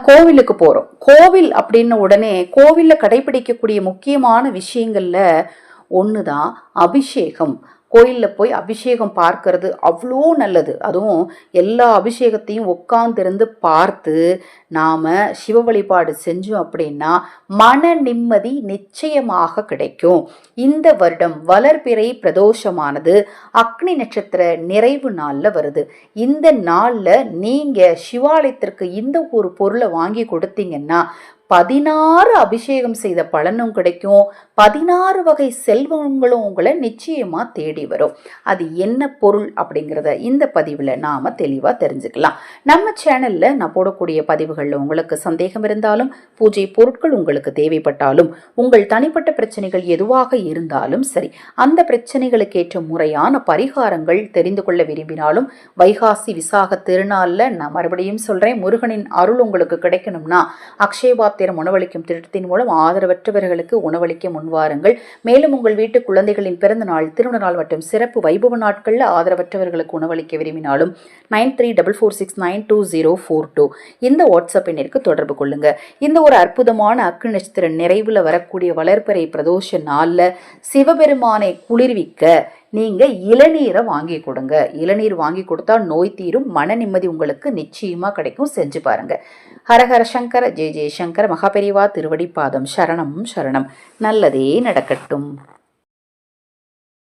கோவிலுக்கு போறோம். கோவில் அப்படின்னு உடனே கோவில்ல கடைபிடிக்கக்கூடிய முக்கியமான விஷயங்கள்ல ஒண்ணுதான் அபிஷேகம். கோயில்ல போய் அபிஷேகம் பார்க்கறது அவ்வளோ நல்லது. அதுவும் எல்லா அபிஷேகத்தையும் உட்கார்ந்திருந்து பார்த்து நாம சிவ வழிபாடு செஞ்சோம் அப்படின்னா மன நிம்மதி நிச்சயமாக கிடைக்கும். இந்த வருடம் வளர்பிறை பிரதோஷமானது அக்னி நட்சத்திர நிறைவு நாள்ல வருது. இந்த நாள்ல நீங்க சிவாலயத்திற்கு இந்த ஒரு பொருளை வாங்கி கொடுத்தீங்கன்னா 16 அபிஷேகம் செய்த பலனும் கிடைக்கும். 16 வகை செல்வங்களும் உங்களை நிச்சயமா தேடி வரும். அது என்ன பொருள் அப்படிங்கிறத இந்த பதிவில் நாம தெளிவா தெரிஞ்சுக்கலாம். நம்ம சேனல்ல நான் போடக்கூடிய பதிவுகள்ல உங்களுக்கு சந்தேகம் இருந்தாலும், பூஜை பொருட்கள் உங்களுக்கு தேவைப்பட்டாலும், உங்கள் தனிப்பட்ட பிரச்சனைகள் எதுவாக இருந்தாலும் சரி, அந்த பிரச்சனைகளுக்கு ஏற்ற முறையான பரிகாரங்கள் தெரிந்து கொள்ள விரும்பினாலும், வைகாசி விசாக திருநாள்ல நான் மறுபடியும் சொல்றேன், முருகனின் அருள் உங்களுக்கு கிடைக்கணும்னா அக்ஷயபாத்திரம் உணவளிக்கும் திட்டத்தின் மூலம் ஆதரவற்றவர்களுக்கு உணவளிக்க முன்வாருங்கள். மேலும் உங்கள் வீட்டு குழந்தைகளின் பிறந்த நாள், திருமண நாள் மற்றும் சிறப்பு வைபவ நாட்கள்ல ஆதரவற்றவர்களுக்கு உணவளிக்க விரும்பினாலும் 9344692042 இந்த வாட்ஸ்அப் எண்ணிற்கு தொடர்பு கொள்ளுங்க. இந்த ஒரு அற்புதமான அக்னி நட்சத்திர நிறைவுல வரக்கூடிய வளர்பிறை பிரதோஷ நாள்ல சிவபெருமானை குளிர்விக்க நீங்க இளநீரை வாங்கி கொடுங்க. இளநீர் வாங்கி கொடுத்தா நோய் தீரும், மன நிம்மதி உங்களுக்கு நிச்சயமா கிடைக்கும். செஞ்சு பாருங்க. ஹரஹர சங்கர ஜெய ஜெய சங்கர. மகாபெரிவா திருவடி பாதம் சரணம் சரணம். நல்லதே நடக்கட்டும்.